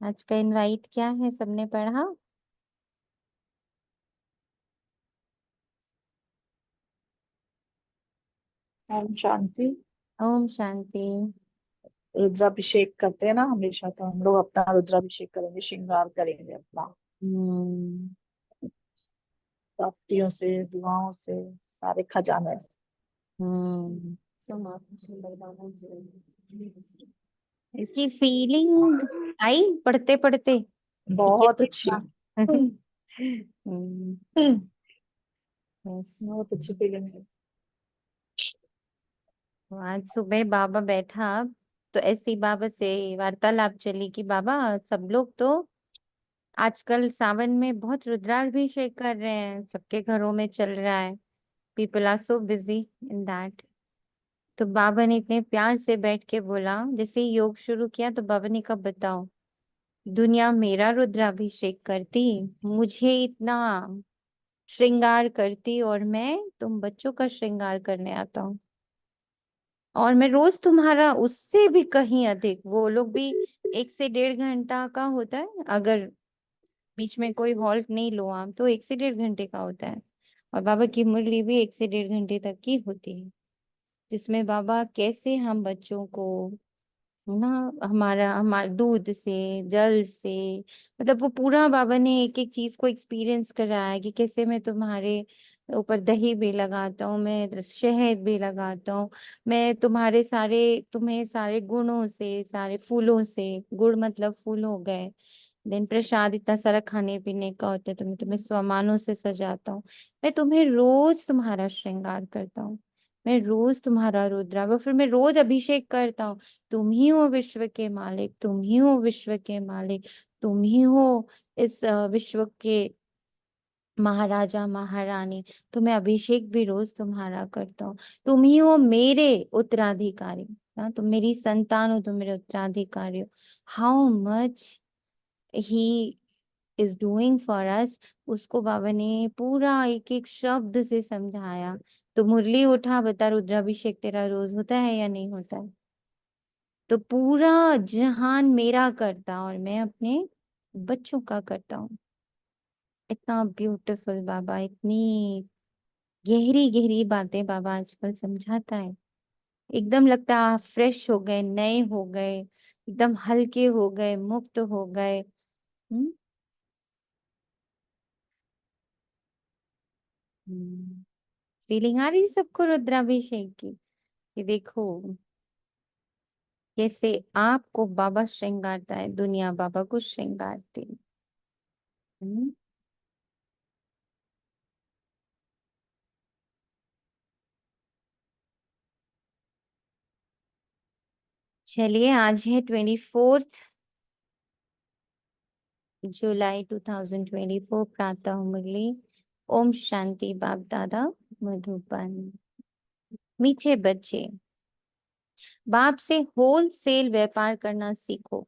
आज का इनवाइट क्या है, सबने पढ़ा? ओम शांति। ओम शांति। रुद्राभिषेक करते हैं ना हमेशा, तो हम लोग अपना रुद्राभिषेक करेंगे, श्रृंगार करेंगे अपना हम्म। प्राप्तियों से, दुआओं से, सारे खजाने से। हम्म। इसकी फीलिंग आई पढ़ते पढ़ते कि बहुत कैसे अच्छी। था? हम्म, हम्म, यस। बहुत अच्छी फीलिंग है। तो आज सुबह बाबा बैठा, तो ऐसे ही बाबा से वार्तालाप चली कि बाबा, सब लोग तो आजकल सावन में बहुत रुद्राभिषेक कर रहे हैं, सबके घरों में चल रहा है। People are so busy in that. तो बाबा ने इतने प्यार से बैठ के बोला, जैसे ही योग शुरू किया तो बाबा ने कहा, बताओ, दुनिया मेरा रुद्राभिषेक करती, मुझे इतना श्रृंगार करती, और मैं तुम बच्चों का श्रृंगार करने आता हूँ। और मैं रोज तुम्हारा उससे भी कहीं अधिक, वो लोग भी 1 से 1.5 घंटा का होता है, अगर बीच में कोई हॉल्ट नहीं लो आप, तो 1 से 1.5 घंटे का होता है। और बाबा की मुरली भी 1 से 1.5 घंटे तक की होती है, जिसमें बाबा कैसे हम बच्चों को ना, हमारा हमारे दूध से, जल से, मतलब वो पूरा बाबा ने एक एक चीज को एक्सपीरियंस कराया है कि कैसे मैं तुम्हारे ऊपर दही भी लगाता हूँ, मैं शहद भी लगाता हूँ, मैं तुम्हारे सारे, तुम्हें सारे गुणों से, सारे फूलों से, गुड़ मतलब फूल हो गए, देन प्रसाद इतना सारा खाने पीने का होता है, तो मैं तुम्हें सामानों से सजाता हूँ, मैं तुम्हें रोज तुम्हारा श्रृंगार करता हूँ, मैं रोज तुम्हारा रुद्रा, फिर मैं रोज अभिषेक करता हूँ। तुम ही हो विश्व के मालिक, तुम ही हो विश्व के मालिक, तुम ही हो इस विश्व के महाराजा महारानी। तो मैं अभिषेक भी रोज तुम्हारा करता हूँ। तुम ही हो मेरे उत्तराधिकारी। हाँ, तुम मेरी संतान हो, तुम मेरे उत्तराधिकारी हो। How much he is doing for us, उसको बाबा ने पूरा एक एक शब्द से समझाया। तो मुरली उठा, बता, रुद्राभिषेक तेरा रोज होता है या नहीं होता है? तो पूरा जहान मेरा करता और मैं अपने बच्चों का करता हूँ। इतना ब्यूटीफुल बाबा, इतनी गहरी गहरी बातें बाबा आजकल समझाता है। एकदम लगता है आप फ्रेश हो गए, नए हो गए, एकदम हल्के हो गए, मुक्त हो गए। हम्म। फीलिंग आ रही सबको रुद्राभिषेक की, कि देखो कैसे आपको बाबा श्रृंगारता है, दुनिया बाबा को श्रृंगारती है। हम्म। चलिए, आज है 24 जुलाई 2024, प्रातः मुरली। ओम शांति। बाप दादा मधुबन। मीठे बच्चे, बाप से होलसेल व्यापार करना सीखो।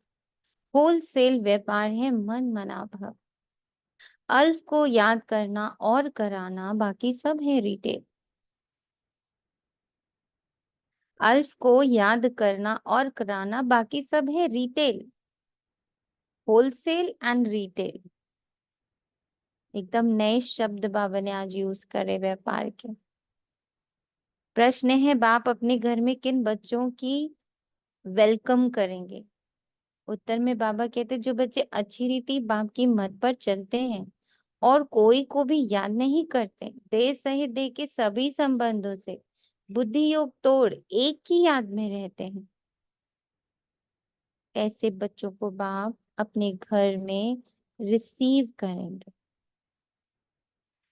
होलसेल व्यापार है मन मना भाव। अल्फ को याद करना और कराना, बाकी सब है रिटेल। अल्फ को याद करना और कराना, बाकी सब है रिटेल। होलसेल एंड रिटेल, एकदम नए शब्द बाबा ने आज यूज करे व्यापार के। प्रश्न है, बाप अपने घर में किन बच्चों की वेलकम करेंगे? उत्तर में बाबा कहते, जो बच्चे अच्छी रीति बाप की मत पर चलते हैं और कोई को भी याद नहीं करते, देह सहित देह के सभी संबंधों से बुद्धि योग तोड़ एक ही याद में रहते हैं, ऐसे बच्चों को बाप अपने घर में रिसीव करेंगे।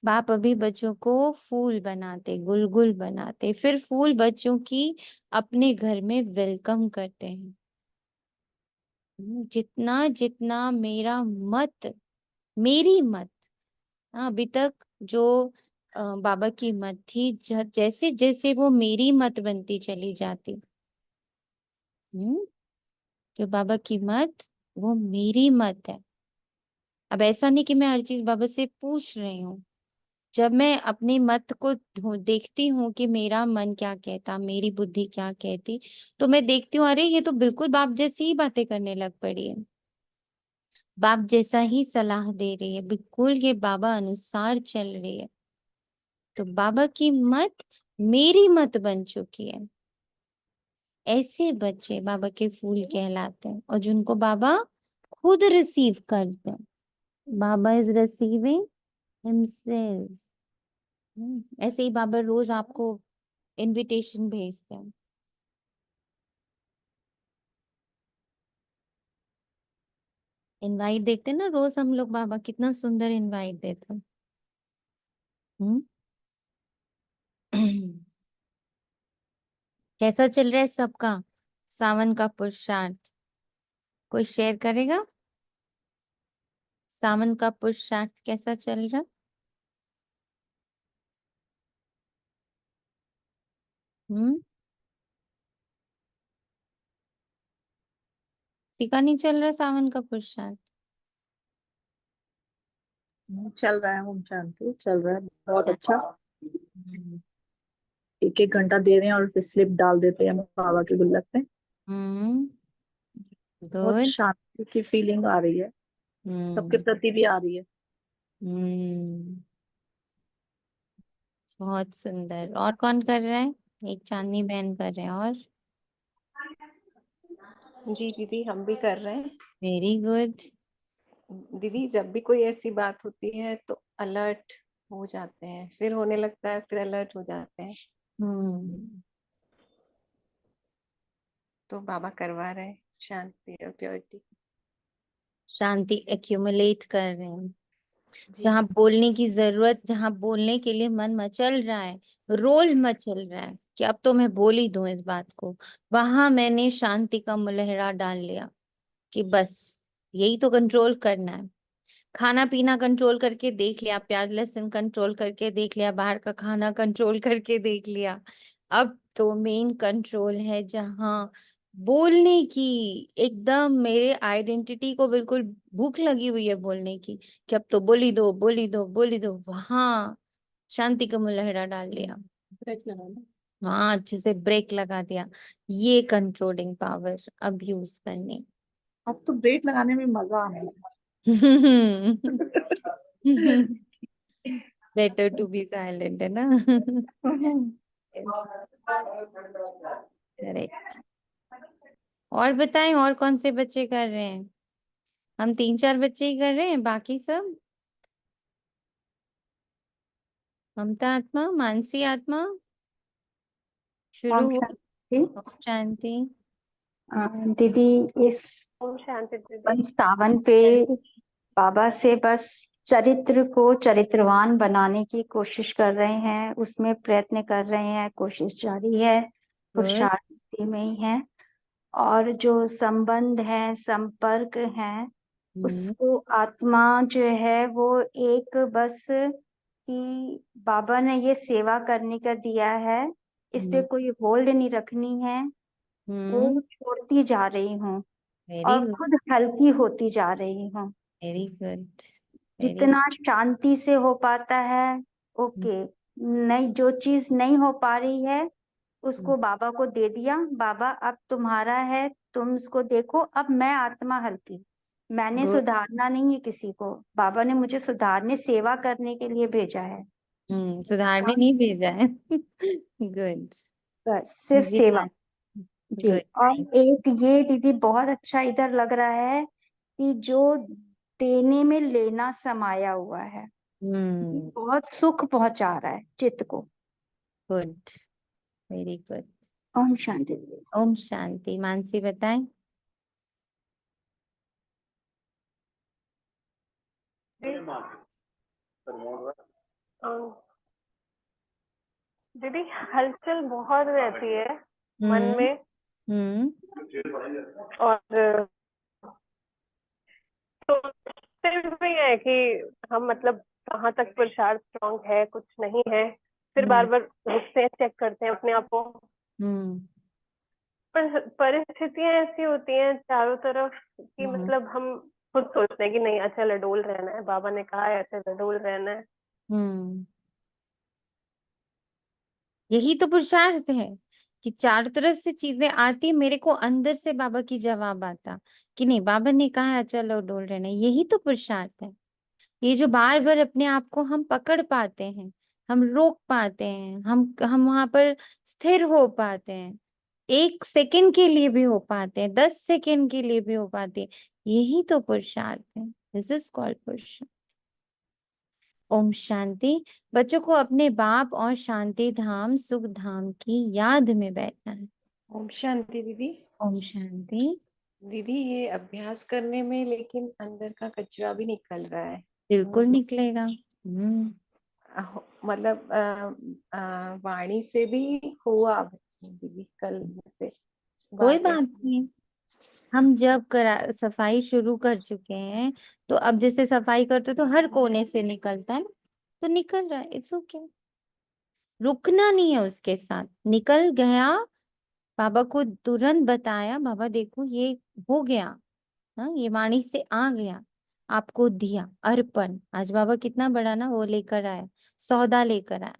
बाप अभी बच्चों को फूल बनाते, गुलगुल बनाते, फिर फूल बच्चों की अपने घर में वेलकम करते हैं। जितना जितना मेरा मत, मेरी मत, हाँ, अभी तक जो बाबा की मत थी, जैसे जैसे वो मेरी मत बनती चली जाती। हम्म। तो बाबा की मत, वो मेरी मत है। अब ऐसा नहीं कि मैं हर चीज बाबा से पूछ रही हूँ। जब मैं अपनी मत को देखती हूँ कि मेरा मन क्या कहता, मेरी बुद्धि क्या कहती, तो मैं देखती हूँ, अरे ये तो बिल्कुल बाप जैसी ही बातें करने लग पड़ी है। बाप जैसा ही सलाह दे रही है, बिल्कुल ये बाबा अनुसार चल रही है। तो बाबा की मत मेरी मत बन चुकी है। ऐसे बच्चे बाबा के फूल कहलाते हैं, और जिनको बाबा खुद रिसीव करते हैं। बाबा इज रिसीविंग हिमसेल्फ। ऐसे ही बाबा रोज आपको इनविटेशन भेजते हैं। इनवाइट देखते हैं ना रोज हम लोग, बाबा कितना सुंदर इनवाइट देते हैं। हम्म। कैसा चल रहा है सबका सावन का पुरुषार्थ? कोई शेयर करेगा? सावन का पुरुषार्थ कैसा चल रहा? हम्म। किसी का नहीं चल रहा सावन का पुरुषार्थ? चल रहा है, ओम शांति चल रहा है, बहुत अच्छा। हम्म। एक एक घंटा दे रहे हैं और फिर स्लिप डाल देते हैं बाबा के गुल्लक पे। हम्म। बहुत गुड। शांति की फीलिंग आ रही है, सबके हम्म। प्रति भी आ रही है। हम्म। बहुत सुंदर। और कौन कर रहा है? एक चांदनी बहन कर रहे हैं। और जी दीदी, हम भी कर रहे हैं। Very good. दीदी, जब भी कोई ऐसी बात होती है तो अलर्ट हो जाते हैं, फिर होने लगता है, फिर अलर्ट हो जाते हैं। हम्म। तो बाबा करवा रहे हैं शांति और प्योरिटी। शांति एक्यूमुलेट कर रहे हैं। जी। जहां बोलने की जरूरत, जहां बोलने के लिए मन मचल रहा है, रोल मचल रहा है कि अब तो मैं बोल ही दूं इस बात को, वहां मैंने शांति का मुलहरा डाल लिया कि बस यही तो कंट्रोल करना है। खाना पीना कंट्रोल करके देख लिया, प्याज लहसुन कंट्रोल करके देख लिया, बाहर का खाना कंट्रोल करके देख लिया। अब तो मेन कंट्रोल है जहां बोलने की, एकदम मेरे आइडेंटिटी को बिल्कुल भूख लगी हुई है बोलने की, कि अब तो बोली दो बोली दो बोली दो, वहां शांति का मुलहरा डाल लिया। ब्रेक लगाना। वहां अच्छे से ब्रेक लगा दिया। ये कंट्रोलिंग पावर अब यूज करनी। अब तो ब्रेक लगाने में मजा आने लगा। बेटर टू बी साइलेंट, है ना? करेक्ट। और बताएं, और कौन से बच्चे कर रहे हैं? हम तीन चार बच्चे ही कर रहे हैं, बाकी सब ममता आत्मा, मानसी आत्मा शुरू ओम हो। शांति। ओम शांति। दीदी, इस ओम शांति दीदी। वन सावन पे बाबा से बस चरित्र को चरित्रवान बनाने की कोशिश कर रहे हैं, उसमें प्रयत्न कर रहे हैं, कोशिश जारी है, गुड। पुरुषार्थी में ही है। और जो संबंध है, संपर्क है, हम्म। उसको आत्मा जो है वो एक बस कि बाबा ने ये सेवा करने का दिया है, इस पे हम्म। कोई होल्ड नहीं रखनी है, हम्म। वो छोड़ती जा रही हूँ वेरी और गुड। खुद हल्की होती जा रही हूँ। Very good. वेरी। जितना शांति से हो पाता है, ओके। नहीं, जो चीज नहीं हो पा रही है उसको बाबा को दे दिया, बाबा अब तुम्हारा है, तुम इसको देखो। अब मैं आत्मा हल्की, मैंने गुड। सुधारना नहीं है किसी को, बाबा ने मुझे सुधारने, सेवा करने के लिए भेजा है। सुधारने नहीं भेजा है। गुड। बस सिर्फ जी सेवा। हाँ। जी। गुड। और एक ये दीदी बहुत अच्छा इधर लग रहा है कि जो देने में लेना समाया हुआ है, ये हम्म। बहुत सुख पहुंचा रहा है चित्त को। गुड। Very good. ओम शांति दीदी। ओम शांति। मानसी बताएं। अम, दीदी, हलचल बहुत रहती है मन हम्म। में। हम्म। और सोचते भी है कि हम मतलब कहाँ तक पुरुषार्थ स्ट्रॉन्ग है, कुछ नहीं है। फिर बार हम्म। बार रुकते हैं, चेक करते हैं अपने आप को। हम्म। पर परिस्थितियां ऐसी होती हैं चारों तरफ कि हम्म। मतलब हम खुद सोचते हैं कि नहीं, अच्छा लडोल रहना है, बाबा ने कहा है ऐसे लडोल रहना है। हम्म। यही तो पुरुषार्थ है। कि चारों तरफ से चीजें आती, मेरे को अंदर से बाबा की जवाब आता कि नहीं, बाबा ने कहा चलो डोल रहे नहीं। यही तो पुरुषार्थ है। ये जो बार बार अपने आप को हम पकड़ पाते हैं, हम रोक पाते हैं, हम वहां पर स्थिर हो पाते हैं, 1 सेकंड के लिए भी हो पाते हैं, 10 सेकंड के लिए भी हो पाते हैं, यही तो पुरुषार्थ है। दिस इज कॉल्ड पुरुषार्थ। ओम शांति। बच्चों को अपने बाप और शांति धाम सुख धाम की याद में बैठना है। ओम शांति दीदी। ओम शांति। दीदी ये अभ्यास करने में लेकिन अंदर का कचरा भी निकल रहा है। बिल्कुल निकलेगा। मतलब वाणी से भी हुआ दीदी कल जैसे कोई बातें। बात नहीं, हम जब सफाई शुरू कर चुके हैं, तो अब जैसे सफाई करते तो हर कोने से निकलता है ना, तो निकल रहा है, इट्स ओके। रुकना नहीं है उसके साथ, निकल गया, बाबा को तुरंत बताया, बाबा देखो ये हो गया, हाँ ये वाणी से आ गया, आपको दिया अर्पण। आज बाबा कितना बड़ा ना वो लेकर आया, सौदा लेकर आया।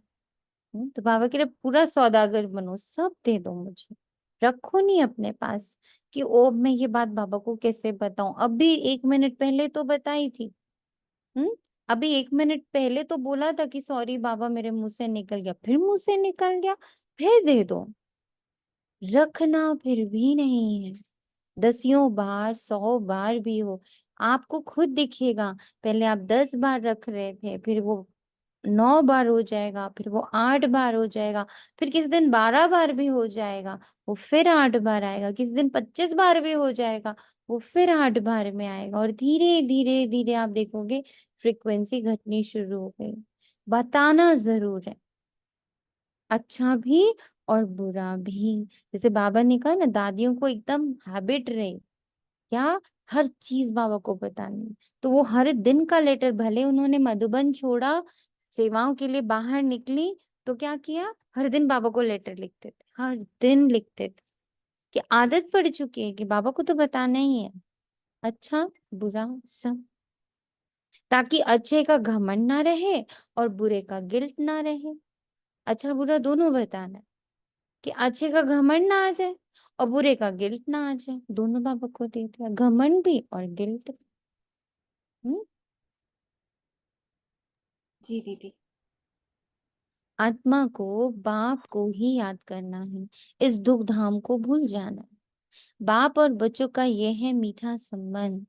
तो बाबा कह रहे पूरा सौदागर बनो, सब दे दो मुझे, रखो नहीं अपने पास कि ओ मैं ये बात बाबा को कैसे बताऊं, अभी 1 मिनट पहले तो बताई थी। हम्म अभी 1 मिनट पहले तो बोला था कि सॉरी बाबा मेरे मुंह से निकल गया, फिर मुंह से निकल गया, फिर दे दो। रखना फिर भी नहीं है, 10 बार 100 बार भी हो, आपको खुद दिखेगा। पहले आप 10 बार रख रहे थे, फिर वो 9 बार हो जाएगा, फिर वो 8 बार हो जाएगा, फिर किसी दिन 12 बार भी हो जाएगा, वो फिर 8 बार आएगा, किसी दिन 25 बार भी हो जाएगा, वो फिर 8 बार में आएगा, और धीरे धीरे धीरे आप देखोगे फ्रीक्वेंसी घटनी शुरू हो गई। बताना जरूर है, अच्छा भी और बुरा भी। जैसे बाबा ने कहा ना, दादियों को एकदम हैबिट रहे क्या, हर चीज बाबा को बतानी। तो वो हर दिन का लेटर, भले उन्होंने मधुबन छोड़ा, सेवाओं के लिए बाहर निकली, तो क्या किया, हर दिन बाबा को लेटर लिखते थे, हर दिन लिखते थे, कि आदत पड़ चुकी है कि बाबा को तो बताना ही है, अच्छा बुरा सब, ताकि अच्छे का घमंड ना रहे और बुरे का गिल्ट ना रहे। अच्छा बुरा दोनों बताना है, कि अच्छे का घमंड ना आ जाए और बुरे का गिल्ट ना आ जाए, दोनों बाबा को दे दिया, घमंड भी और गिल्ट। जी दीदी। आत्मा को बाप को ही याद करना है, इस दुख धाम को भूल जाना है। बाप और बच्चों का यह है मीठा संबंध।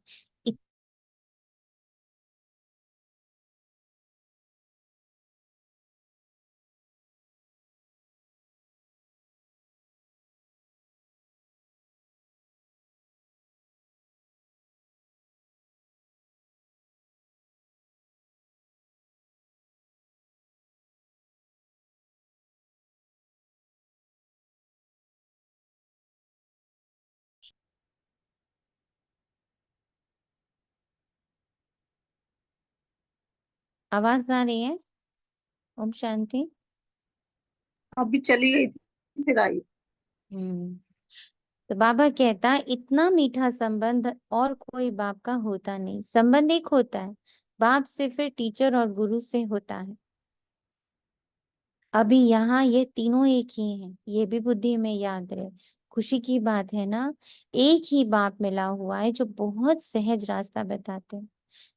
आवाज आ रही है? ओम शांति। अभी चली गई थी फिर आई। हम्म तो बाबा कहता है इतना मीठा संबंध और कोई बाप का होता नहीं। संबंध एक होता है, बाप से फिर टीचर और गुरु से होता है। अभी यहाँ ये तीनों एक ही हैं, ये भी बुद्धि में याद रहे। खुशी की बात है ना, एक ही बाप मिला हुआ है जो बहुत सहज रास्ता बताते हैं।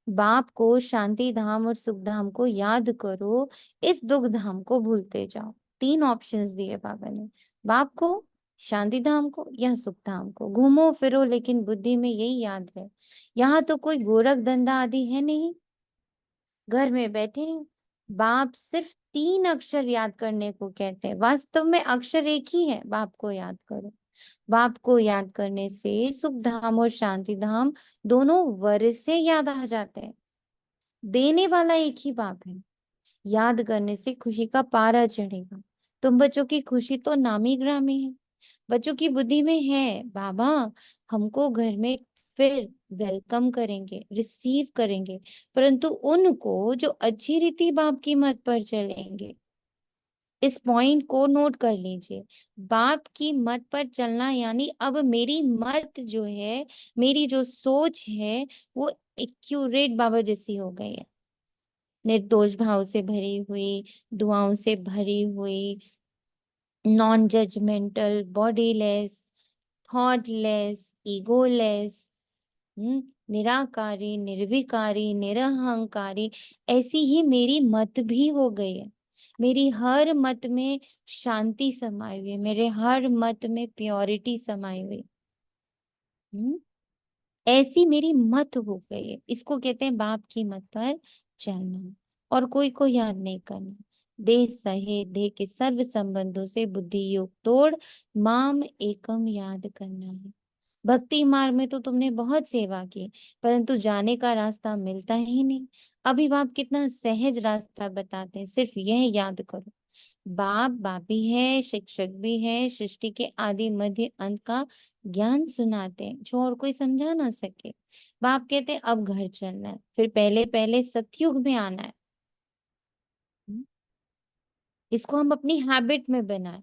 बाप को शांति धाम और सुख धाम को याद करो, इस दुख धाम को भूलते जाओ। 3 ऑप्शंस दिए बाबा ने, बाप को, शांति धाम को या सुख धाम को। घूमो फिरो लेकिन बुद्धि में यही याद रहे। यहाँ तो कोई गोरख धंधा आदि है नहीं, घर में बैठे हैं। बाप सिर्फ 3 अक्षर याद करने को कहते हैं, वास्तव में अक्षर एक ही है, बाप को याद करो। बाप को याद करने से सुख धाम और शांति धाम दोनों वर्ष से याद आ जाते हैं। देने वाला एक ही बाप है, याद करने से खुशी का पारा चढ़ेगा। तुम बच्चों की खुशी तो नामी ग्रामी है। बच्चों की बुद्धि में है बाबा हमको घर में फिर वेलकम करेंगे, रिसीव करेंगे, परंतु उनको जो अच्छी रीति बाप की मत पर चलेंगे। इस पॉइंट को नोट कर लीजिए, बाप की मत पर चलना यानी अब मेरी मत जो है, मेरी जो सोच है, वो एक्यूरेट बाबा जैसी हो गई है, निर्दोष भाव से भरी हुई, दुआओं से भरी हुई, non judgmental, bodiless, thoughtless, egoless, निराकारी, निर्विकारी, निरहंकारी। ऐसी ही मेरी मत भी हो गई है। मेरी हर मत में शांति समाई हुई है, मेरे हर मत में प्योरिटी समाई हुई। हम्म ऐसी मेरी मत हो गई है। इसको कहते हैं बाप की मत पर चलना, और कोई को याद नहीं करना। देह सहे देह के सर्व संबंधों से बुद्धि योग तोड़, माम एकम याद करना है। भक्ति मार्ग में तो तुमने बहुत सेवा की, परंतु जाने का रास्ता मिलता ही नहीं। अभी बाप कितना सहज रास्ता बताते हैं, सिर्फ यह याद करो। बाप बापी है, शिक्षक भी है, सृष्टि के आदि मध्य अंत का ज्ञान सुनाते हैं जो और कोई समझा ना सके। बाप कहते हैं अब घर चलना है, फिर पहले पहले सतयुग में आना है। हम्म, इसको हम अपनी हैबिट में बनाए।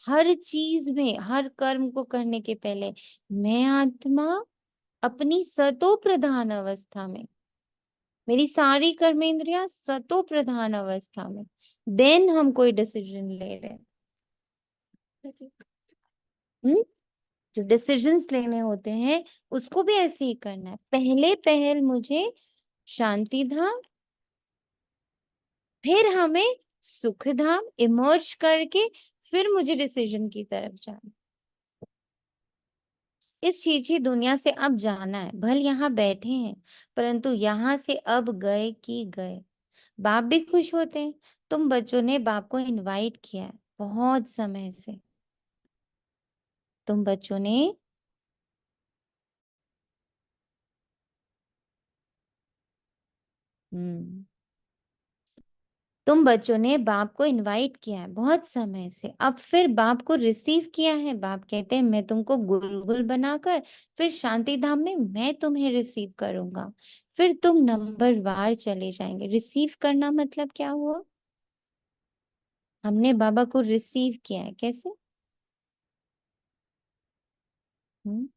हर चीज में, हर कर्म को करने के पहले मैं आत्मा अपनी सतो प्रधान अवस्था में, मेरी सारी कर्मेंद्रियां सतो प्रधान अवस्था में, देन हम कोई डिसीजन ले रहे हैं। हम्म जो डिसीजंस लेने होते हैं उसको भी ऐसे ही करना है। पहले पहल मुझे शांति धाम, फिर हमें सुख धाम इमर्ज करके, फिर मुझे डिसीजन की तरफ जाना। इस चीज दुनिया से अब जाना है। भल यहाँ बैठे हैं, परंतु यहाँ से अब गए कि गए। बाप भी खुश होते हैं। तुम बच्चों ने बाप को इनवाइट किया है बहुत समय से। तुम बच्चों ने हम्म तुम बच्चों ने बाप को इनवाइट किया है बहुत समय से, अब फिर बाप को रिसीव किया है। बाप कहते हैं मैं तुमको गुलगुल बनाकर फिर शांति धाम में मैं तुम्हें रिसीव करूंगा, फिर तुम नंबर वार चले जाएंगे। रिसीव करना मतलब क्या हुआ? हमने बाबा को रिसीव किया है। कैसे? हम्म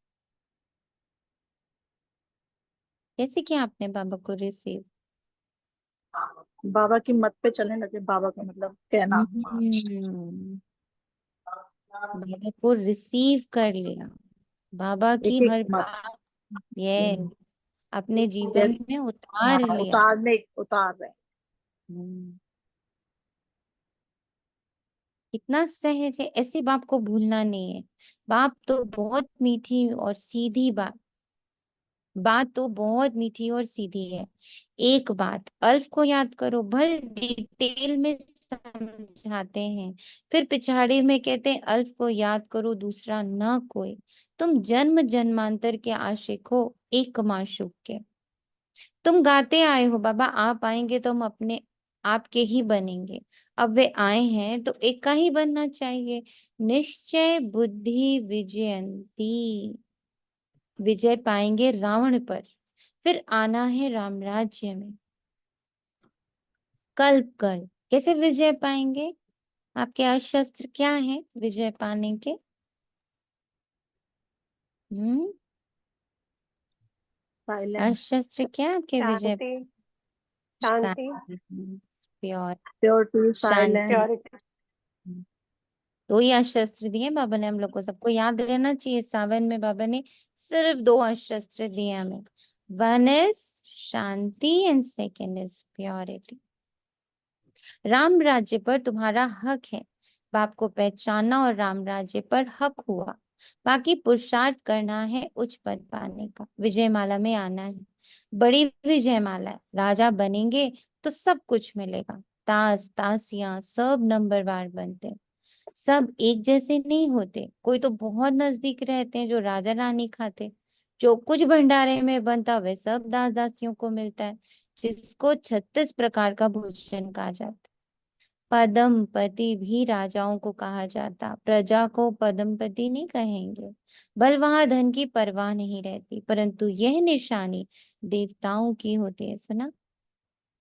कैसे किया आपने बाबा को रिसीव? बाबा की मत पे चलने लगे, बाबा का मतलब कहना। हम्म बाबा को रिसीव कर लिया, बाबा की एक एक हर मत। बात ये हम्म, अपने जीवन जैसे में हाँ, उतार लिया। उतार रहे। हम्म, कितना सहज है। ऐसे बाप को भूलना नहीं है। बाप तो बहुत मीठी और सीधी बात तो बहुत मीठी और सीधी है। एक बात अल्फ को याद करो, भर डिटेल में समझाते हैं, फिर पिछाड़ी में कहते हैं अल्फ को याद करो दूसरा ना कोई। तुम जन्म जन्मांतर के आशिक हो एक माशूक के। तुम गाते आए हो बाबा आप आएंगे तो हम अपने आपके ही बनेंगे। अब वे आए हैं तो एक का ही बनना चाहिए। निश्चय बुद्धि विजयंती, विजय पाएंगे रावण पर, फिर आना है राम राज्य में। कल्प कल कैसे विजय पाएंगे? आपके अस्त्र क्या है विजय पाने के? हम्म साइलेंस, अस्त्र क्या है आपके विजय? शांति, शांति, प्योर प्योरिटी, शांति। साइलेंस। प्योरिटी। दो ही अस्त्र दिए बाबा ने हम लोग को, सबको याद रहना चाहिए। सावन में बाबा ने सिर्फ दो अस्त्र दिए हमें। One is Shanti and second is purity. Ram राज्य पर तुम्हारा हक है। बाप को पहचानना और राम राज्य पर हक हुआ। बाकी पुरुषार्थ करना है उच्च पद पाने का, विजय माला में आना है। बड़ी विजय माला है, राजा बनेंगे तो सब कुछ मिलेगा। तास तासियां सब नंबरवार बनते हैं। सब एक जैसे नहीं होते, कोई तो बहुत नजदीक रहते हैं जो राजा रानी खाते। जो कुछ भंडारे में बनता वह सब दास दासियों को मिलता है, जिसको 36 प्रकार का भोजन कहा जाता। पदमपति भी राजाओं को कहा जाता, प्रजा को पदमपति नहीं कहेंगे। बल वहां धन की परवाह नहीं रहती, परंतु यह निशानी देवताओं की होती है। सुना?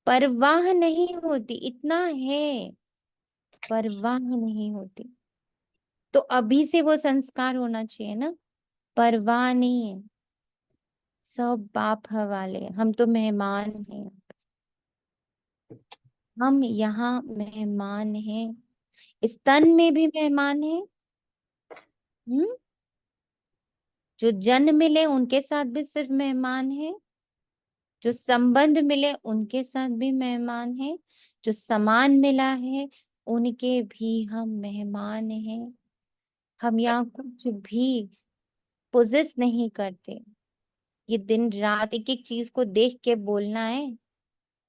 परवाह नहीं होती, इतना है, परवाह नहीं होती। तो अभी से वो संस्कार होना चाहिए ना। परवाह नहीं है, सब बाप हवाले, हम तो मेहमान हैं। हम यहाँ मेहमान हैं। इस तन में भी मेहमान है। जो जन्म मिले उनके साथ भी सिर्फ मेहमान है, जो संबंध मिले उनके साथ भी मेहमान है, जो सामान मिला है उनके भी हम मेहमान हैं। हम यहाँ कुछ भी पोजेस नहीं करते। ये दिन रात एक एक चीज को देख के बोलना है,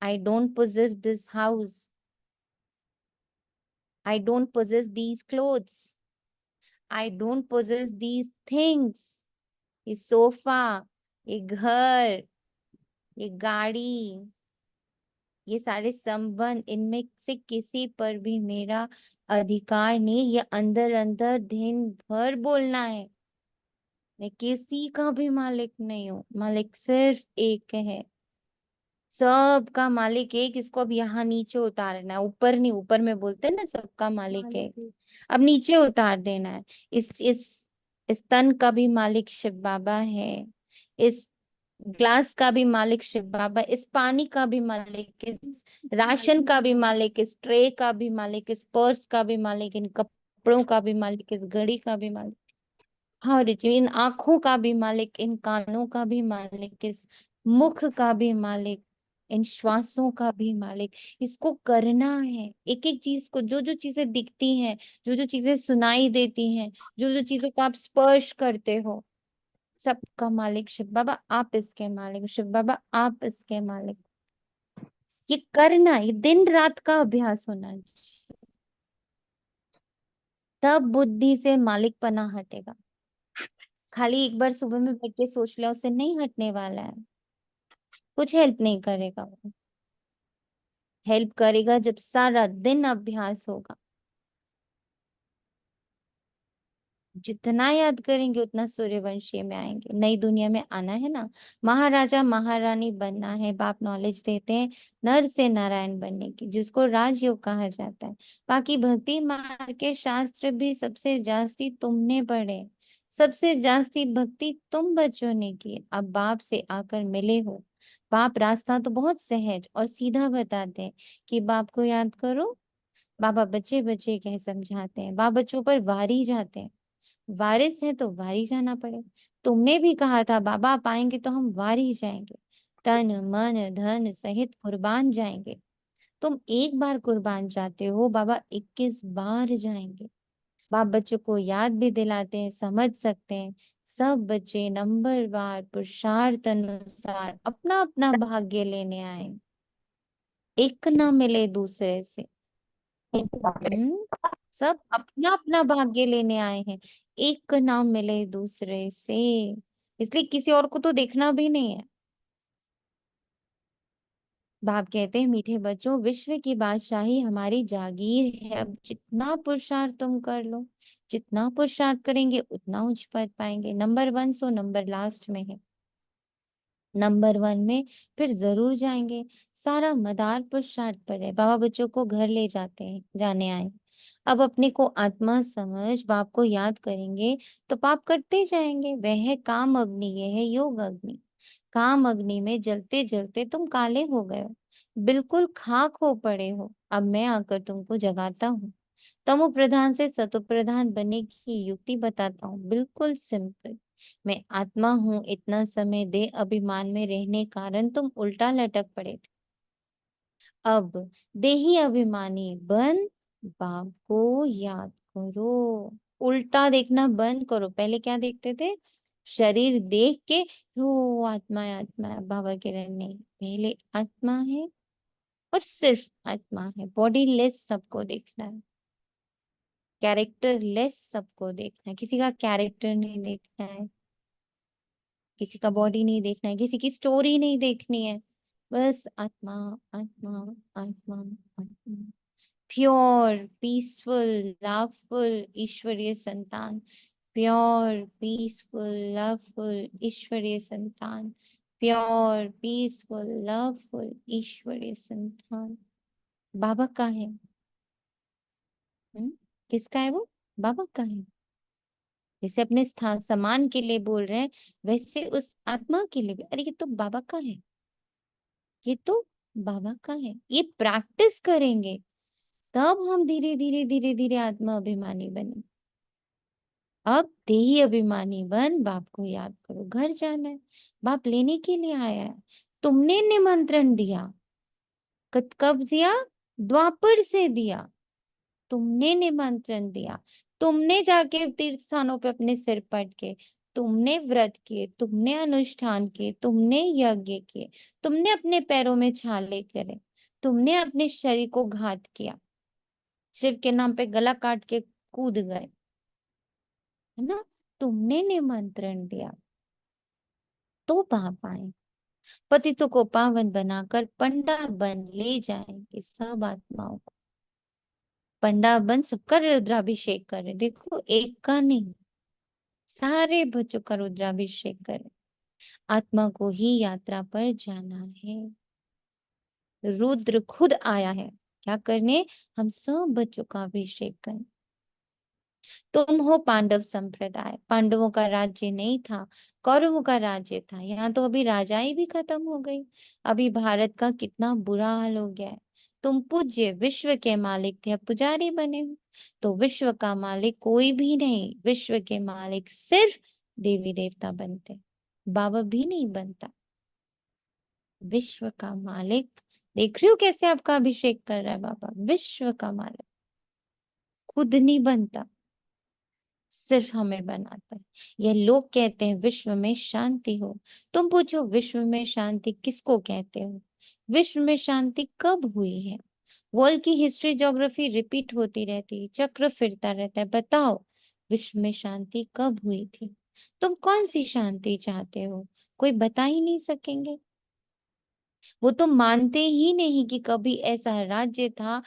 I don't possess this house, I don't possess these clothes, I don't possess these things. ये सोफा, ये घर, ये गाड़ी, ये सारे संबंध, इनमें से किसी पर भी मेरा अधिकार नहीं। ये अंदर अंदर दिन भर बोलना है, मैं किसी का भी मालिक नहीं हूँ, मालिक सिर्फ एक है। सबका मालिक एक, इसको अब यहाँ नीचे उतारना है, ऊपर नहीं। ऊपर में बोलते हैं ना सबका मालिक एक, अब नीचे उतार देना है। इस तन का भी मालिक शिव बाबा है, इस ग्लास का भी मालिक शिव बाबा, इस पानी का भी मालिक, इस राशन का भी मालिक, इस ट्रे का भी मालिक, इस पर्स का भी मालिक, इन कपड़ों का भी मालिक, इस घड़ी का भी मालिक, हाँ रिजु, इन आंखों का भी मालिक, इन कानों का भी मालिक, इस मुख का भी मालिक, इन श्वासों का भी मालिक। इसको करना है, एक एक चीज को, जो जो चीजें दिखती हैं, जो जो चीजें सुनाई देती हैं, जो जो चीजों को आप स्पर्श करते हो, सबका मालिक शिव बाबा, आप इसके मालिक हो। शिव बाबा आप इसके मालिक। ये करना, ये दिन रात का अभ्यास होना चाहिए, तब बुद्धि से मालिक पना हटेगा। खाली एक बार सुबह में बैठ के सोच लिया, उससे नहीं हटने वाला है। कुछ हेल्प नहीं करेगा वो। हेल्प करेगा जब सारा दिन अभ्यास होगा। जितना याद करेंगे उतना सूर्यवंशी में आएंगे। नई दुनिया में आना है ना, महाराजा महारानी बनना है। बाप नॉलेज देते हैं नर से नारायण बनने की, जिसको राजयोग कहा जाता है। बाकी भक्ति मार्ग के शास्त्र भी सबसे जास्ती तुमने पढ़े, सबसे जास्ती भक्ति तुम बच्चों ने की। अब बाप से आकर मिले हो। बाप रास्ता तो बहुत सहज और सीधा बताते हैं कि बाप को याद करो। बाबा बच्चे बच्चे कह समझाते हैं, बाप बच्चों पर वारी जाते हैं। वारिस है तो वारी जाना पड़े। तुमने भी कहा था बाबा आप आएंगे तो हम वारी जाएंगे, तन मन धन सहित कुर्बान जाएंगे। तुम एक बार कुर्बान जाते हो, बाबा 21 बार जाएंगे। बाप बच्चों को याद भी दिलाते हैं, समझ सकते हैं। सब बच्चे नंबरवार पुरुषार्थ अनुसार अपना अपना भाग्य लेने आए, एक ना मिले दूसरे से। हम्म, सब अपना अपना भाग्य लेने आए हैं, एक नाम मिले दूसरे से। इसलिए किसी और को तो देखना भी नहीं है। बाप कहते हैं मीठे बच्चों, विश्व की बादशाही हमारी जागीर है। अब जितना पुरुषार्थ तुम कर लो, जितना पुरुषार्थ करेंगे उतना उच्च पद पाएंगे। नंबर 1 सो नंबर लास्ट में है, नंबर 1 में फिर जरूर जाएंगे। सारा मदार पुरुषार्थ पर है। बाबा बच्चों को घर ले जाते हैं, जाने आए। अब अपने को आत्मा समझ बाप को याद करेंगे तो पाप करते जाएंगे। वह है काम अग्नि, ये है योग अग्नि। काम अग्नि में जलते जलते तुम काले हो गए हो, बिल्कुल खाक हो पड़े हो। अब मैं आकर तुमको जगाता हूँ। तमो प्रधान से सतो प्रधान बनने की युक्ति बताता हूँ, बिल्कुल सिंपल। मैं आत्मा हूँ, इतना समय दे अभिमान में रहने कारण तुम उल्टा लटक पड़े थे। अब देही अभिमानी बन बाप को याद करो। उल्टा देखना बंद करो। पहले क्या देखते थे, शरीर देख के रो आत्मा है आत्मा है। बाबा कह रहे नहीं, पहले आत्मा है और सिर्फ आत्मा है। बॉडी लेस सबको देखना है, कैरेक्टर लेस सबको देखना है। किसी का कैरेक्टर नहीं देखना है, किसी का बॉडी नहीं देखना है, किसी की स्टोरी नहीं देखनी है। बस आत्मा आत्मा आत्मा आत्मा। प्योर पीसफुल लवफुल ईश्वरीय संतान, प्योर पीसफुल लवफुल ईश्वरीय संतान, प्योर पीसफुल लवफुल ईश्वरीय संतान। बाबा का है। किसका है वो? बाबा का है। जैसे अपने स्थान समान के लिए बोल रहे हैं, वैसे उस आत्मा के लिए भी, अरे ये तो बाबा का है, ये तो बाबा का है। ये प्रैक्टिस करेंगे तब हम धीरे धीरे धीरे धीरे आत्मा अभिमानी बने। अब देही अभिमानी बन, बाप को याद करो। घर जाना है, बाप लेने के लिए आया है। तुमने निमंत्रण दिया, कब दिया? द्वापर से दिया। तुमने निमंत्रण दिया, तुमने जाके तीर्थ स्थानों पे अपने सिर पट के, तुमने व्रत किए, तुमने अनुष्ठान किए, तुमने यज्ञ किए, तुमने अपने पैरों में छाले करे, तुमने अपने शरीर को घात किया, शिव के नाम पे गला काट के कूद गए, है ना? तुमने निमंत्रण दिया तो बाप आए, पतितों को पावन बनाकर पंडा बन ले जाएंगे सब आत्माओं को। पंडा बन सबका रुद्राभिषेक करे। देखो, एक का नहीं, सारे बच्चों का रुद्राभिषेक करे। आत्मा को ही यात्रा पर जाना है। रुद्र खुद आया है क्या करने? हम सब बच्चों का अभिषेक करें। तुम हो पांडव संप्रदाय। पांडवों का राज्य नहीं था, कौरवों का राज्य था। यहाँ तो अभी राजाई भी खत्म हो गई। अभी भारत का कितना बुरा हाल हो गया है। तुम पूज्य विश्व के मालिक थे, अब पुजारी बने हो। तो विश्व का मालिक कोई भी नहीं, विश्व के मालिक सिर्फ देवी देवता बनते, बाबा भी नहीं बनता। विश्व का मालिक, देख रही हो कैसे आपका अभिषेक कर रहा है बाबा? विश्व का मालिक खुद नहीं बनता, सिर्फ हमें बनाता है। ये लोग कहते हैं विश्व में शांति हो। तुम पूछो विश्व में शांति किसको कहते हो? विश्व में शांति कब हुई है? वर्ल्ड की हिस्ट्री ज्योग्राफी रिपीट होती रहती है, चक्र फिरता रहता है। बताओ विश्व में शांति कब हुई थी? तुम कौन सी शांति चाहते हो? कोई बता ही नहीं सकेंगे। वो तो मानते ही नहीं कि कभी ऐसा राज्य था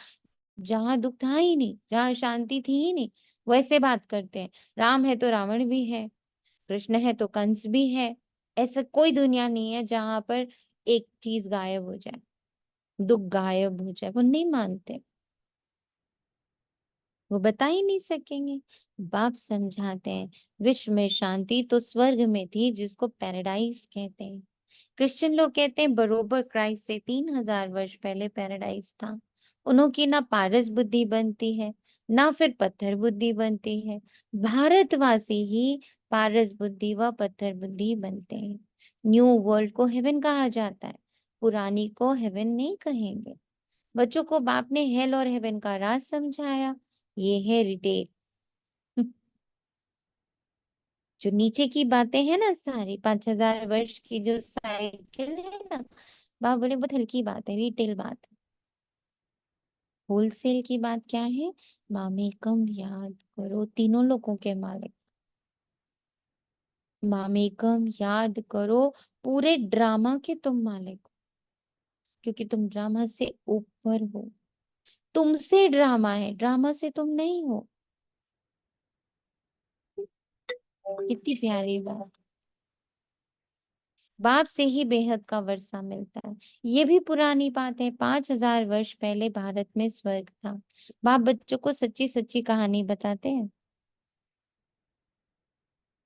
जहां दुख था ही नहीं, जहां शांति थी ही नहीं। वैसे बात करते हैं, राम है तो रावण भी है, कृष्ण है तो कंस भी है। ऐसा कोई दुनिया नहीं है जहां पर एक चीज गायब हो जाए, दुख गायब हो जाए। वो नहीं मानते, वो बता ही नहीं सकेंगे। बाप समझाते हैं विश्व में शांति तो स्वर्ग में थी, जिसको पैराडाइज कहते हैं। क्रिश्चियन लोग कहते हैं बरोबर क्राइस्ट से 3000 वर्ष पहले पैराडाइज था। उनकी ना पारस बुद्धि बनती है, ना फिर पत्थर बुद्धि बनती है। भारतवासी ही पारस बुद्धि व पत्थर बुद्धि बनते हैं। न्यू वर्ल्ड को हेवन कहा जाता है, पुरानी को हेवन नहीं कहेंगे। बच्चों को बाप ने हेल और हेवन का राज समझाया। ये है रिटेल। जो नीचे की बातें हैं ना, सारी 5000 वर्ष की जो साइकिल है ना, बाप बोले बहुत हल्की बात है, रिटेल बात है। होलसेल की बात क्या है? मामे कम याद करो, तीनों लोगों के मालिक। मामे कम याद करो, पूरे ड्रामा के तुम मालिक हो, क्योंकि तुम ड्रामा से ऊपर हो। तुमसे ड्रामा है, ड्रामा से तुम नहीं हो। कितनी प्यारी बात। बाप से ही बेहद का वर्षा मिलता है। ये भी पुरानी बात है, 5000 वर्ष पहले भारत में स्वर्ग था। बाप बच्चों को सच्ची सच्ची कहानी बताते हैं।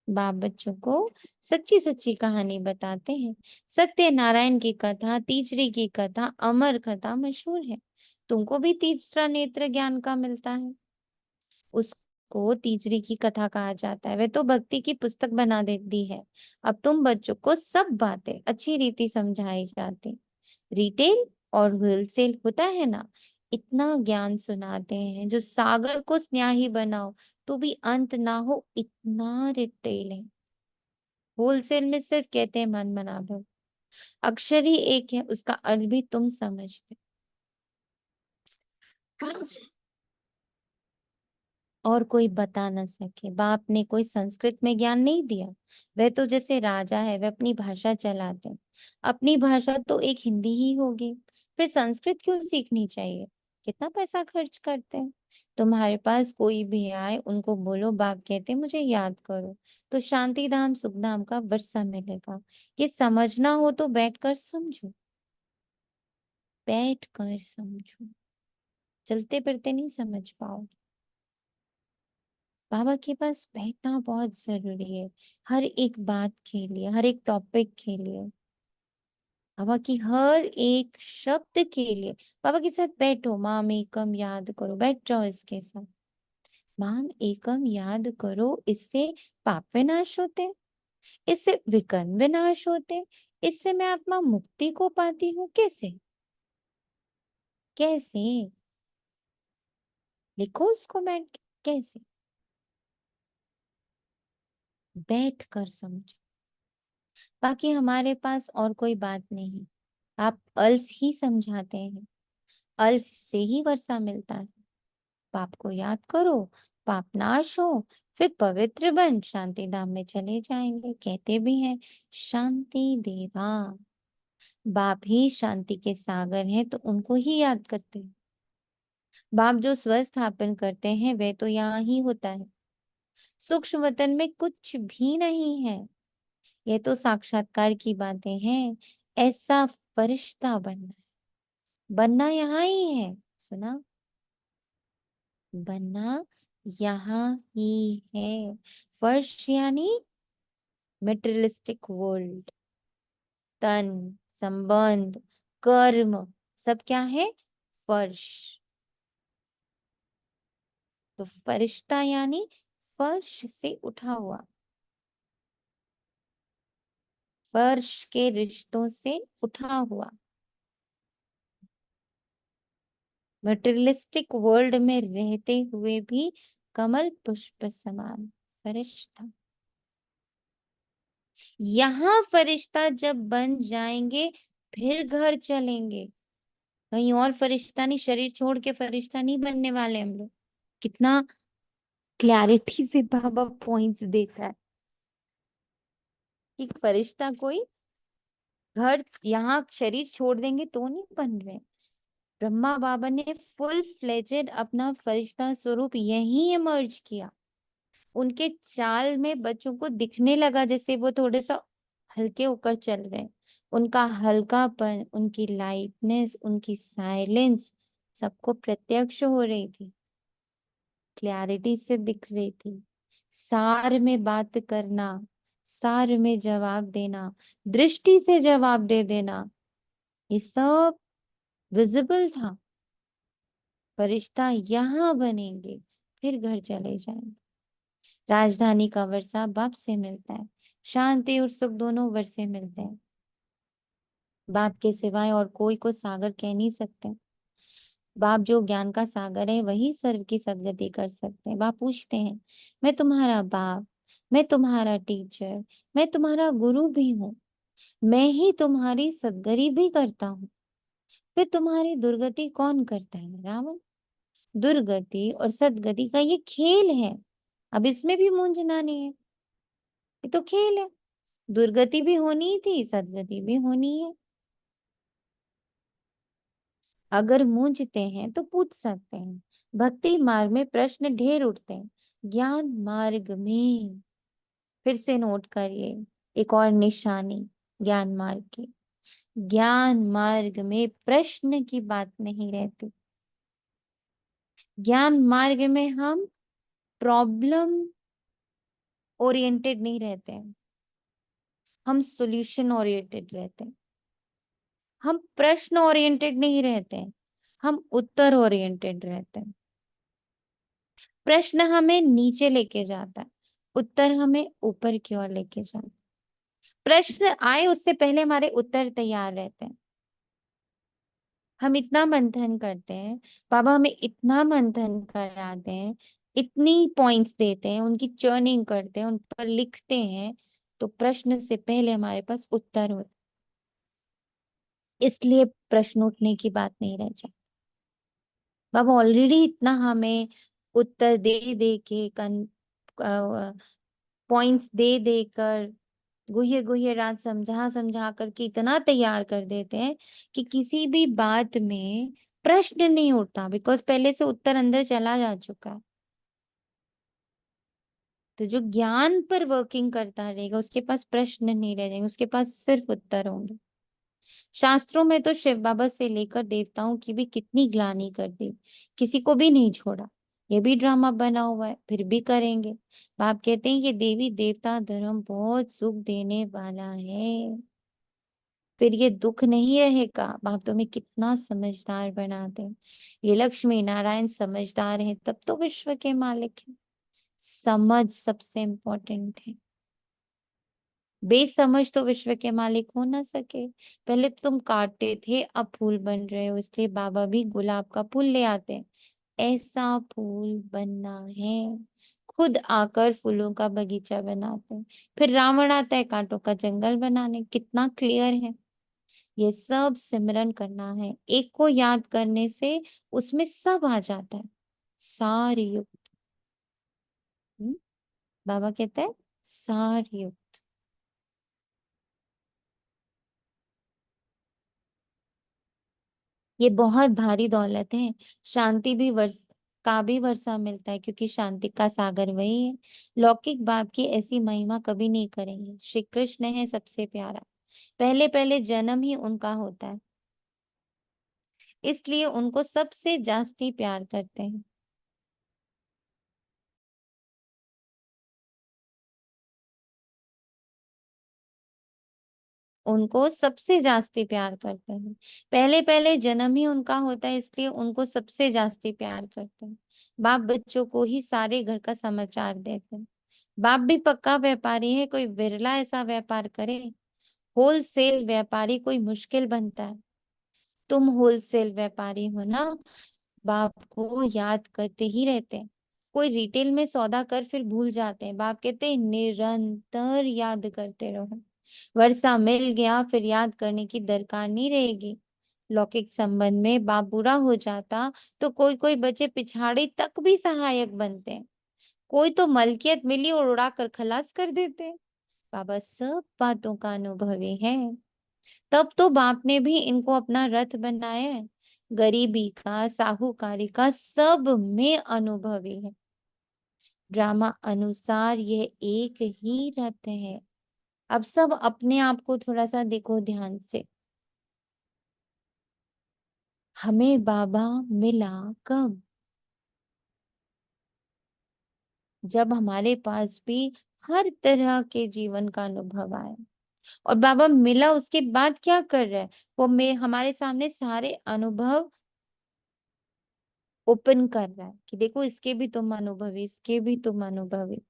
बाप बच्चों को सच्ची सच्ची कहानी बताते हैं। सत्यनारायण की कथा, तीसरी की कथा, अमर कथा मशहूर है। तुमको भी तीसरा नेत्र ज्ञान का मिलता है। उसको तीसरी की कथा कहा जाता है। वह तो भक्ति की पुस्तक बना देती है। अब तुम बच्चों को सब बातें अच्छी रीति समझाई जाती। रिटेल और होलसेल होता है ना, इतना ज्ञान सुनाते हैं जो सागर को स्याही बनाओ तो भी अंत ना हो, इतना रिटेल है। होलसेल में सिर्फ कहते हैं मन मना भव, अक्षर ही एक है, उसका अर्थ भी तुम समझते और कोई बता न सके। बाप ने कोई संस्कृत में ज्ञान नहीं दिया। वह तो जैसे राजा है, वह अपनी भाषा चलाते हैं। अपनी भाषा तो एक हिंदी ही होगी, फिर संस्कृत क्यों सीखनी चाहिए? कितना पैसा खर्च करते हैं। तुम्हारे पास कोई भी आए, उनको बोलो बाप कहते मुझे याद करो, तो शांति धाम सुख धाम का वर्षा मिलेगा। ये समझना हो तो बैठ कर समझो, बैठ कर समझो, चलते फिरते नहीं समझ पाओगे। बाबा के पास बैठना बहुत जरूरी है, हर एक बात के लिए, हर एक टॉपिक के लिए। बाबा की हर एक शब्द के लिए बाबा के साथ बैठो। माम एकम याद करो, बैठ जाओ इसके साथ। माम एकम याद करो, इससे पाप विनाश होते, इससे विकर्म विनाश होते, इससे मैं आत्मा मुक्ति को पाती हूँ। कैसे कैसे लिखो उसको बैठ के, कैसे बैठ कर समझो। बाकी हमारे पास और कोई बात नहीं, आप अल्फ ही समझाते हैं, अल्फ से ही वर्षा मिलता है। पाप को याद करो, पाप नाश हो, फिर पवित्र बन शांति धाम में चले जाएंगे। कहते भी हैं शांति देवा, बाप ही शांति के सागर हैं, तो उनको ही याद करते हैं। बाप जो स्वर स्थापन करते हैं वह तो यहाँ ही होता है, सूक्ष्म वतन में कुछ भी नहीं है। ये तो साक्षात्कार की बातें हैं। ऐसा फरिश्ता बनना है, बनना यहाँ ही है। सुना, बनना यहाँ ही है। फर्श यानी मेटेरियलिस्टिक वर्ल्ड, तन, संबंध, कर्म, सब क्या है? फर्श। तो फरिश्ता यानी फर्श से उठा हुआ, फर्श के रिश्तों से उठा हुआ, मटेरियलिस्टिक वर्ल्ड में रहते हुए भी कमल पुष्प समान फरिश्ता। यहाँ फरिश्ता जब बन जाएंगे फिर घर चलेंगे, कहीं और फरिश्ता नहीं, शरीर छोड़ के फरिश्ता नहीं बनने वाले हम लोग। कितना क्लैरिटी से बाबा पॉइंट्स देता है कि फरिश्ता कोई घर यहाँ शरीर छोड़ देंगे तो नहीं बन रहे। ब्रह्मा बाबा ने फुल फ्लेजेड अपना फरिश्ता स्वरूप यहीं इमर्ज किया। उनके चाल में बच्चों को दिखने लगा जैसे वो थोड़े सा हल्के होकर चल रहे हैं। उनका हल्कापन, उनकी लाइटनेस, उनकी साइलेंस सबको प्रत्यक्ष हो रही थी, क्लैरिटी से दिख रही थी। सार में बात करना, सार में जवाब देना, दृष्टि से जवाब दे देना, ये सब विजिबल था। फरिश्ता यहाँ बनेंगे फिर घर चले जाएंगे। राजधानी का वर्षा बाप से मिलता है, शांति और सुख दोनों वर्षे मिलते हैं। बाप के सिवाय और कोई को सागर कह नहीं सकते। बाप जो ज्ञान का सागर है वही सर्व की सदगति कर सकते हैं। बाप पूछते हैं, मैं तुम्हारा बाप, मैं तुम्हारा टीचर, मैं तुम्हारा गुरु भी हूँ, मैं ही तुम्हारी सदगति भी करता हूँ, फिर तुम्हारी दुर्गति कौन करता है? रावण। दुर्गति और सदगति का ये खेल है, अब इसमें भी मूंझना नहीं है, ये तो खेल है। दुर्गति भी होनी थी, सदगति भी होनी है। अगर मूंझते हैं तो पूछ सकते हैं। भक्ति मार्ग में प्रश्न ढेर उठते हैं, ज्ञान मार्ग में, फिर से नोट करिए, एक और निशानी ज्ञान मार्ग की। ज्ञान मार्ग में प्रश्न की बात नहीं रहती। ज्ञान मार्ग में हम प्रॉब्लम ओरिएंटेड नहीं रहते हैं, हम सॉल्यूशन ओरिएंटेड रहते हैं। हम प्रश्न ओरिएंटेड नहीं रहते हैं, हम उत्तर ओरिएंटेड रहते हैं। प्रश्न हमें नीचे लेके जाता है, उत्तर हमें ऊपर की ओर लेके जाता है। प्रश्न आए उससे पहले हमारे उत्तर तैयार रहते हैं। हम इतना मंथन करते हैं, बाबा हमें इतना मंथन कराते हैं, इतनी पॉइंट्स देते हैं, उनकी चर्निंग करते हैं, उन पर लिखते हैं, तो प्रश्न से पहले हमारे पास उत्तर होता है। इसलिए प्रश्न उठने की बात नहीं रह जाती। बाबा ऑलरेडी इतना हमें उत्तर दे दे के पॉइंट्स दे देकर गुह्य गुह्य राज समझा समझा करके इतना तैयार कर देते हैं कि किसी भी बात में प्रश्न नहीं उठता, बिकॉज पहले से उत्तर अंदर चला जा चुका है। तो जो ज्ञान पर वर्किंग करता रहेगा उसके पास प्रश्न नहीं रह जाएंगे, उसके पास सिर्फ उत्तर होंगे। शास्त्रों में तो शिव बाबा से लेकर देवताओं की भी कितनी ग्लानि कर दी, किसी को भी नहीं छोड़ा। ये भी ड्रामा बना हुआ है, फिर भी करेंगे। बाप कहते हैं कि देवी देवता धर्म बहुत सुख देने वाला है। फिर ये दुख नहीं रहेगा। बाप तुम्हें कितना समझदार बनाते हैं। ये लक्ष्मी नारायण समझदार है, तब तो विश्व के मालिक है। समझ सबसे इम्पोर्टेंट है। बेसमझ तो विश्व के मालिक हो ना सके। पहले तो तुम काटते थे, अब फूल बन रहे हो, इसलिए बाबा भी गुलाब का फूल ले आते हैं। ऐसा फूल बनना है। खुद आकर फूलों का बगीचा बनाते हैं। फिर रावण आता है कांटों का जंगल बनाने। कितना क्लियर है। ये सब सिमरन करना है। एक को याद करने से उसमें सब आ जाता है, सारे युग। हम्म, बाबा कहते हैं सारे युग। ये बहुत भारी दौलत है। शांति भी वर्ष का भी वर्षा मिलता है, क्योंकि शांति का सागर वही है। लौकिक बाप की ऐसी महिमा कभी नहीं करेंगे। श्री कृष्ण है सबसे प्यारा। पहले पहले जन्म ही उनका होता है, इसलिए उनको सबसे जास्ती प्यार करते हैं। उनको सबसे जास्ती प्यार करते हैं। पहले पहले जन्म ही उनका होता है, इसलिए उनको सबसे जास्ती प्यार करते हैं। बाप बच्चों को ही सारे घर का समाचार देते हैं। बाप भी पक्का व्यापारी है, कोई विरला ऐसा व्यापार करे। होलसेल व्यापारी कोई मुश्किल बनता है। तुम होलसेल व्यापारी हो ना। बाप को याद करते ही रहते हैं। कोई रिटेल में सौदा कर फिर भूल जाते हैं। बाप कहते हैं निरंतर याद करते रहो। वर्षा मिल गया फिर याद करने की दरकार नहीं रहेगी। लौकिक संबंध में बाप बुरा हो जाता तो कोई कोई बच्चे पिछाड़ी तक भी सहायक बनते हैं। कोई तो मलकियत मिली और उड़ा कर खलास कर देते हैं। बाबा सब बातों का अनुभवी है। तब तो बाप ने भी इनको अपना रथ बनाया है। गरीबी का साहूकारी का सब में अनुभवी है। ड्रामा अनुसार यह एक ही रथ है। अब सब अपने आप को थोड़ा सा देखो ध्यान से। हमें बाबा मिला कब? जब हमारे पास भी हर तरह के जीवन का अनुभव आया। और बाबा मिला उसके बाद क्या कर रहा है? वो में हमारे सामने सारे अनुभव ओपन कर रहा है कि देखो इसके भी तुम अनुभवी, इसके भी तुम अनुभवी।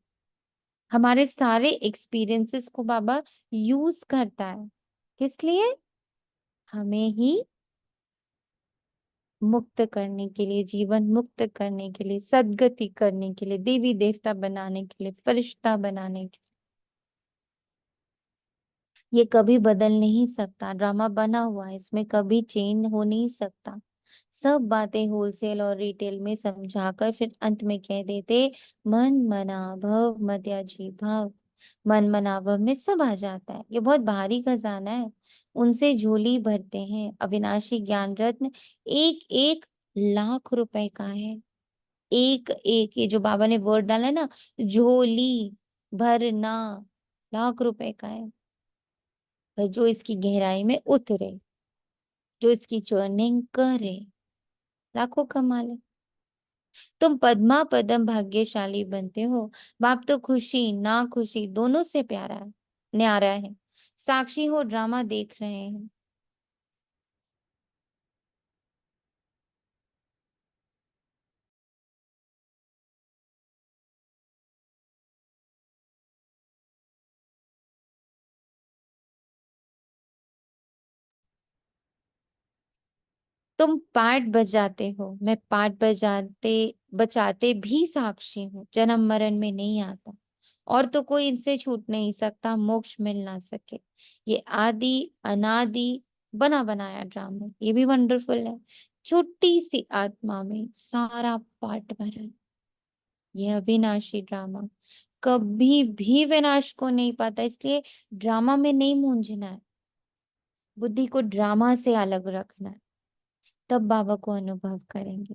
हमारे सारे एक्सपीरियंसेस को बाबा यूज करता है। किस लिए? हमें ही मुक्त करने के लिए, जीवन मुक्त करने के लिए, सद्गति करने के लिए, देवी देवता बनाने के लिए, फरिश्ता बनाने के लिए। ये कभी बदल नहीं सकता। ड्रामा बना हुआ है, इसमें कभी चेंज हो नहीं सकता। सब बातें होलसेल और रिटेल में समझाकर फिर अंत में कह देते मन मना भव मध्याजी भाव। मन मना भव में सब आ जाता है। ये बहुत भारी खजाना है। उनसे झोली भरते हैं। अविनाशी ज्ञान रत्न एक एक लाख रुपए का है। एक एक, ये जो बाबा ने वर्ड डाला है ना, झोली भरना, लाख रुपए का है। पर जो इसकी गहराई में उतरे, जो इसकी चर्निंग करे, लाखों कमा ले। तुम पद्मा पदम भाग्यशाली बनते हो। बाप तो खुशी ना खुशी दोनों से प्यारा है, न्यारा है। साक्षी हो ड्रामा देख रहे हैं। तुम पार्ट बजाते हो, मैं पार्ट बजाते बचाते भी साक्षी हूँ। जन्म मरण में नहीं आता, और तो कोई इनसे छूट नहीं सकता, मोक्ष मिल ना सके। ये आदि अनादि बना बनाया ड्रामा, ये भी वंडरफुल है। छोटी सी आत्मा में सारा पार्ट भरा है। ये अविनाशी ड्रामा कभी भी विनाश को नहीं पाता, इसलिए ड्रामा में नहीं मूंझना है। बुद्धि को ड्रामा से अलग रखना है, तब बाबा को अनुभव करेंगे।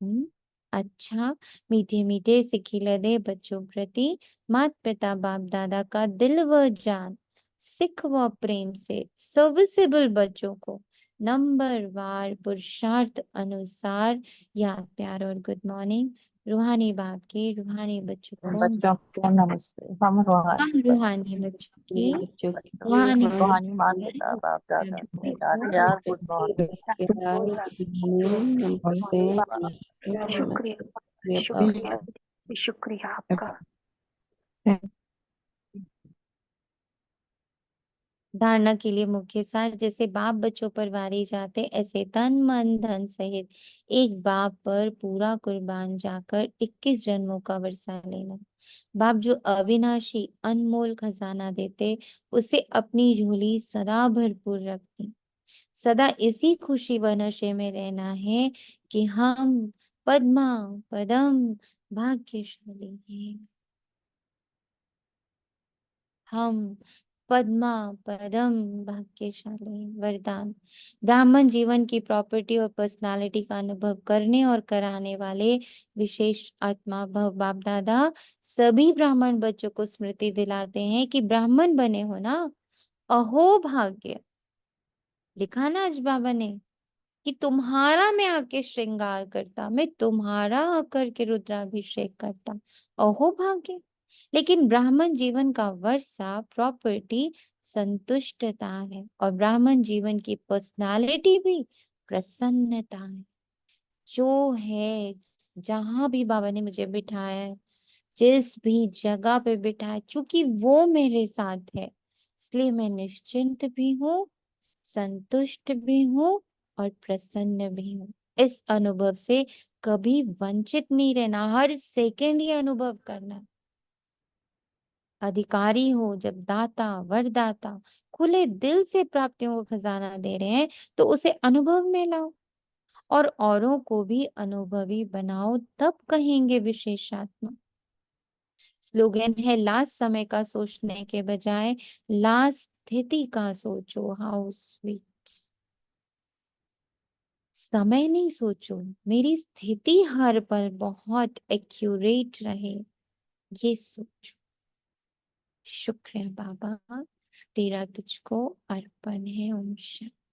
हम्म। अच्छा, मीठे मीठे सिखिलदे बच्चों प्रति मात पिता बाप दादा का दिल व जान, सिख व प्रेम से सर्विसेबल बच्चों को नंबर वार पुरुषार्थ अनुसार याद प्यार और गुड मॉर्निंग। रूहानी बाप की रूहानी बच्चों को बच्चों को नमस्ते। हम रूहानी रूहानी बच्चों की बच्चों की रूहानी रूहानी माता पिता बाप दादा दादा प्यार गुड मॉर्निंग। नमस्ते शुक्रिया शुक्रिया शुक्रिया आपका। धारणा के लिए मुख्य सार, जैसे बाप बच्चों पर वारे जाते, ऐसे तन मन धन सहित एक बाप पर पूरा कुर्बान जाकर 21 जन्मों का वर्षा लेना। बाप जो अविनाशी अनमोल खजाना देते, उसे अपनी झोली सदा भरपूर रखनी। सदा इसी खुशी व नशे में रहना है कि हम पद्मा पदम भाग्यशाली हैं। हम पद्मा पदम भाग्यशाली। वरदान, ब्राह्मण जीवन की प्रॉपर्टी और पर्सनालिटी का अनुभव करने और कराने वाले विशेष आत्मा भव बाप दादा सभी ब्राह्मण बच्चों को स्मृति दिलाते हैं कि ब्राह्मण बने हो ना, अहो भाग्य। लिखा ना आज बाबा ने कि तुम्हारा मैं आके श्रृंगार करता, मैं तुम्हारा आकर के रुद्राभिषेक करता, अहो भाग्य। लेकिन ब्राह्मण जीवन का वर्षा प्रॉपर्टी संतुष्टता है, और ब्राह्मण जीवन की पर्सनालिटी भी प्रसन्नता है। जो है, जहां भी बाबा ने मुझे बिठाया है, जिस भी जगह पे बिठाया, चूंकि वो मेरे साथ है, इसलिए मैं निश्चिंत भी हूँ, संतुष्ट भी हूँ और प्रसन्न भी हूँ। इस अनुभव से कभी वंचित नहीं रहना, हर सेकंड ये अनुभव करना। अधिकारी हो जब दाता वरदाता खुले दिल से प्राप्तियों को खजाना दे रहे हैं, तो उसे अनुभव में लाओ और औरों को भी अनुभवी बनाओ, तब कहेंगे विशेषात्मा। स्लोगन है, लास्ट समय का सोचने के बजाय लास्ट स्थिति का सोचो। How sweet. समय नहीं सोचो, मेरी स्थिति हर पल बहुत एक्यूरेट रहे, ये सोचो। शुक्र है बाबा, तेरा तुझको अर्पण है। ओम शांति।